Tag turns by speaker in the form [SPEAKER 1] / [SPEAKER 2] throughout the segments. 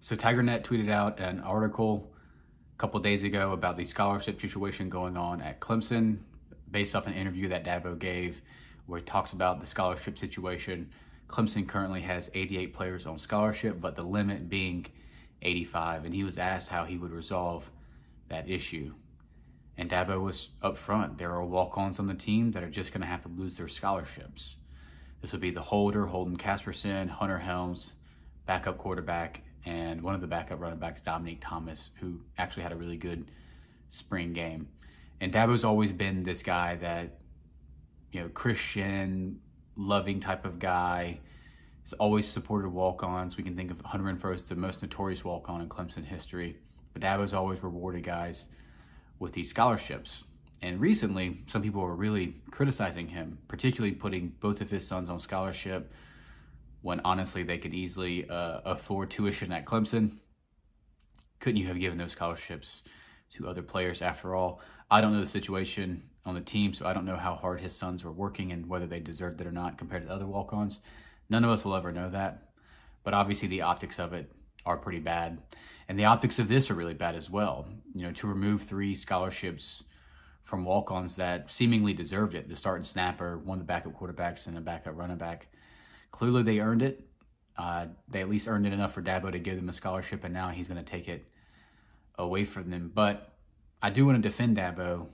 [SPEAKER 1] So TigerNet tweeted out an article a couple days ago about the scholarship situation going on at Clemson based off an interview that Dabo gave where he talks about the scholarship situation. Clemson currently has 88 players on scholarship, but the limit being 85. And he was asked how he would resolve that issue. And Dabo was upfront. There are walk-ons on the team that are just going to have to lose their scholarships. This would be the Holden Casperson, Hunter Helms, backup quarterback, and one of the backup running backs, Dominique Thomas, who actually had a really good spring game. And Dabo's always been this guy that, Christian, loving type of guy. He's always supported walk-ons. We can think of Hunter Renfrow as the most notorious walk-on in Clemson history. But Dabo's always rewarded guys with these scholarships. And recently, some people were really criticizing him, particularly putting both of his sons on scholarship when honestly they could easily afford tuition at Clemson. Couldn't you have given those scholarships to other players? After all, I don't know the situation on the team, so I don't know how hard his sons were working and whether they deserved it or not compared to the other walk-ons. None of us will ever know that. But obviously the optics of it are pretty bad. And the optics of this are really bad as well. To remove 3 scholarships from walk-ons that seemingly deserved it, the starting snapper, one of the backup quarterbacks, and a backup running back. Clearly they earned it. They at least earned it enough for Dabo to give them a scholarship, and now he's going to take it away from them. But I do want to defend Dabo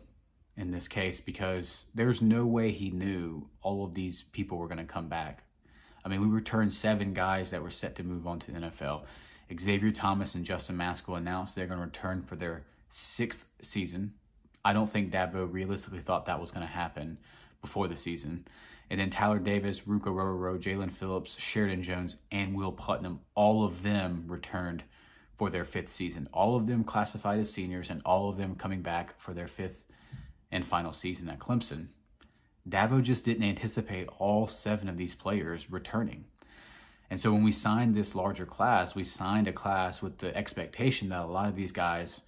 [SPEAKER 1] in this case because there's no way he knew all of these people were going to come back. I mean, we returned 7 guys that were set to move on to the NFL. Xavier Thomas and Justin Maskell announced they're going to return for their 6th season. I don't think Dabo realistically thought that was going to happen before the season. And then Tyler Davis, Ruka Rororo, Jalen Phillips, Sheridan Jones, and Will Putnam, all of them returned for their 5th season. All of them classified as seniors and all of them coming back for their 5th and final season at Clemson. Dabo just didn't anticipate all 7 of these players returning. And so when we signed this larger class, we signed a class with the expectation that a lot of these guys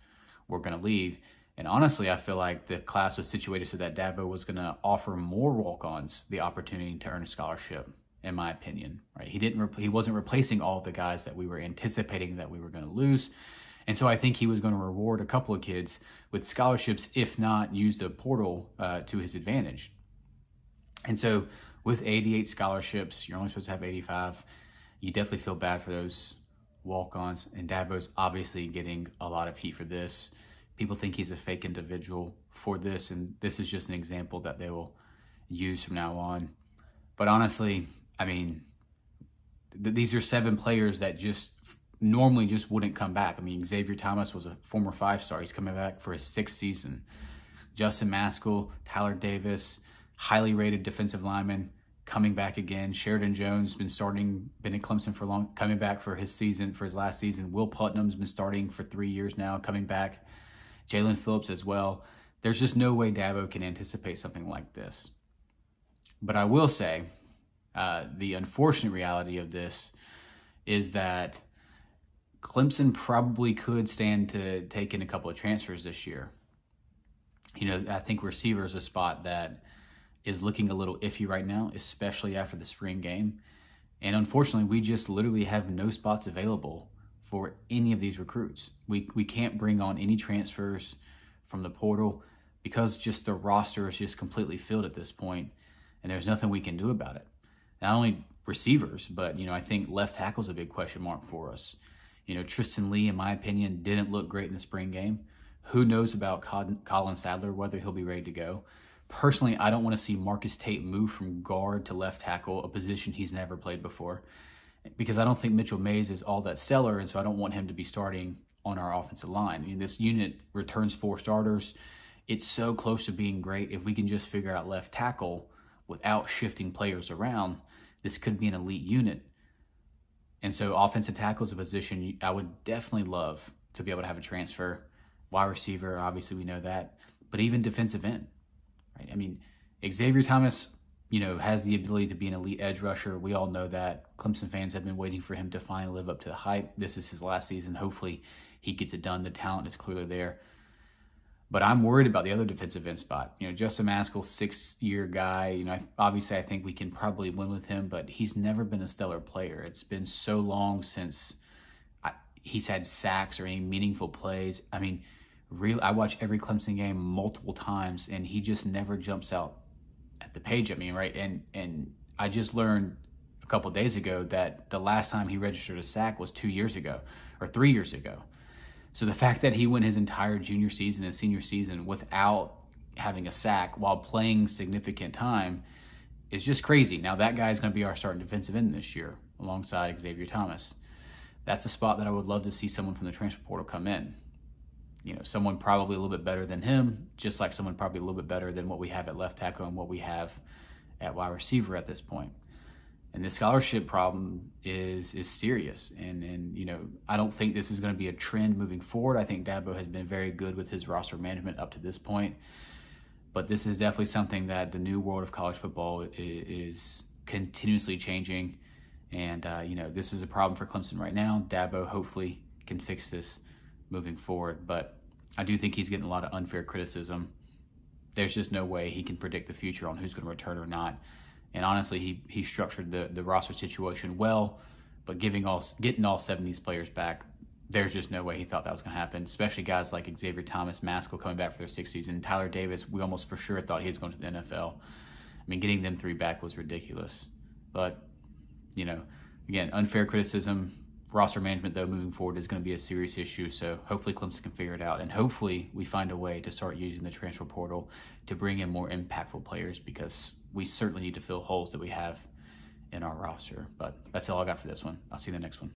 [SPEAKER 1] were going to leave. And honestly, I feel like the class was situated so that Dabo was going to offer more walk-ons the opportunity to earn a scholarship, in my opinion. Right? He wasn't replacing all of the guys that we were anticipating that we were going to lose. And so I think he was going to reward a couple of kids with scholarships, if not use the portal to his advantage. And so with 88 scholarships, you're only supposed to have 85. You definitely feel bad for those walk-ons. And Dabo's obviously getting a lot of heat for this. People think he's a fake individual for this, and this is just an example that they will use from now on. But honestly, I mean, these are 7 players that just normally just wouldn't come back. I mean, Xavier Thomas was a former 5-star. He's coming back for his 6th season. Justin Maskell, Tyler Davis, highly rated defensive lineman, coming back again. Sheridan Jones been in Clemson for long, coming back for his last season. Will Putnam's been starting for 3 years now, coming back. Jalen Phillips as well. There's just no way Dabo can anticipate something like this. But I will say, the unfortunate reality of this is that Clemson probably could stand to take in a couple of transfers this year. I think receiver is a spot that is looking a little iffy right now, especially after the spring game. And unfortunately, we just literally have no spots available for any of these recruits. We can't bring on any transfers from the portal because just the roster is just completely filled at this point, and there's nothing we can do about it. Not only receivers, but I think left tackle's a big question mark for us. Tristan Lee, in my opinion, didn't look great in the spring game. Who knows about Colin Sadler, whether he'll be ready to go. Personally, I don't want to see Marcus Tate move from guard to left tackle, a position he's never played before, because I don't think Mitchell Mays is all that stellar, and so I don't want him to be starting on our offensive line. I mean, this unit returns 4 starters. It's so close to being great. If we can just figure out left tackle without shifting players around, this could be an elite unit. And so offensive tackle is a position I would definitely love to be able to have a transfer. Wide receiver, obviously we know that, but even defensive end. Right? I mean, Xavier Thomas, has the ability to be an elite edge rusher. We all know that. Clemson fans have been waiting for him to finally live up to the hype. This is his last season. Hopefully he gets it done. The talent is clearly there. But I'm worried about the other defensive end spot. Justin Maskell, 6-year guy. Obviously I think we can probably win with him, but he's never been a stellar player. It's been so long since he's had sacks or any meaningful plays. I mean, I watch every Clemson game multiple times, and he just never jumps out at the page at me, right? And I just learned a couple days ago that the last time he registered a sack was 2 years ago or 3 years ago. So the fact that he went his entire junior season and senior season without having a sack while playing significant time is just crazy. Now that guy's going to be our starting defensive end this year alongside Xavier Thomas. That's a spot that I would love to see someone from the transfer portal come in. You know, someone probably a little bit better than him, just like someone probably a little bit better than what we have at left tackle and what we have at wide receiver at this point. And the scholarship problem is serious. And you know, I don't think this is going to be a trend moving forward. I think Dabo has been very good with his roster management up to this point. But this is definitely something that the new world of college football is continuously changing. And, you know, this is a problem for Clemson right now. Dabo hopefully can fix this moving forward. But I do think he's getting a lot of unfair criticism. There's just no way he can predict the future on who's going to return or not. And honestly, he structured the roster situation well, but getting all 7 of these players back, there's just no way he thought that was going to happen, especially guys like Xavier Thomas, Maskell coming back for their 6th season. Tyler Davis, we almost for sure thought he was going to the NFL. I mean, getting them 3 back was ridiculous. But, you know, again, unfair criticism. Roster management, though, moving forward is going to be a serious issue. So hopefully Clemson can figure it out. And hopefully we find a way to start using the transfer portal to bring in more impactful players, because we certainly need to fill holes that we have in our roster. But that's all I got for this one. I'll see you in the next one.